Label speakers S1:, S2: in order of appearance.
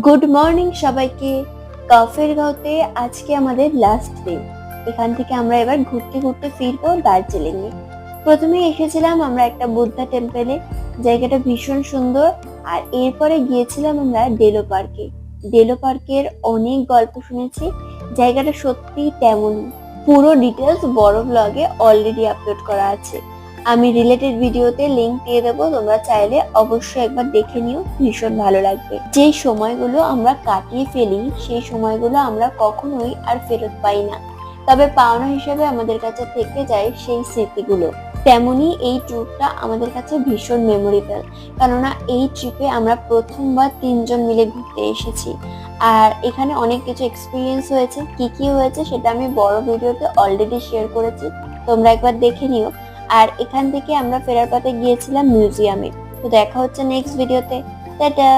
S1: Good morning সবাইকে। কফের গাঁওতে আজকে আমাদের লাস্ট ডে। এখান থেকে আমরা এবার ঘুরতে ঘুরতে ফিরবো দার্জিলিং এ। প্রথমে এসেছিলাম আমরা একটা বুদ্ধা টেম্পলে, জায়গাটা ভীষণ সুন্দর। আর এরপরে গিয়েছিলাম আমরা ডেলো পার্কে। ডেলো পার্কের অনেক গল্প শুনেছি, জায়গাটা সত্যি তেমনই। পুরো ডিটেলস বড় ব্লগে অলরেডি আপলোড করা আছে, আমি রিলেটেড ভিডিওতে লিংক দিয়ে দেবো, তোমরা চাইলে অবশ্যই একবার দেখে নিও, ভীষণ ভালো লাগবে। যে সময়গুলো আমরা কাটিয়ে ফেলি সেই সময়গুলো আমরা কখনোই আর ফেরত পাই না, তবে পাওনা হিসেবে আমাদের কাছে থেকে যায় সেই স্মৃতিগুলো। তেমনি এই ট্যুরটা আমাদের কাছে ভীষণ মেমোরেবল, কেননা এই ট্রিপে আমরা প্রথমবার 3জন মিলে ঘুরতে এসেছি। আর এখানে অনেক কিছু এক্সপিরিয়েন্স হয়েছে, কি কি হয়েছে সেটা আমি বড় ভিডিওতে অলরেডি শেয়ার করেছি, তোমরা একবার দেখে নিও। আর এখান থেকে আমরা ফেরার পথে গিয়েছিলাম মিউজিয়ামে। তো দেখা হচ্ছে নেক্সট ভিডিওতে। টাটা।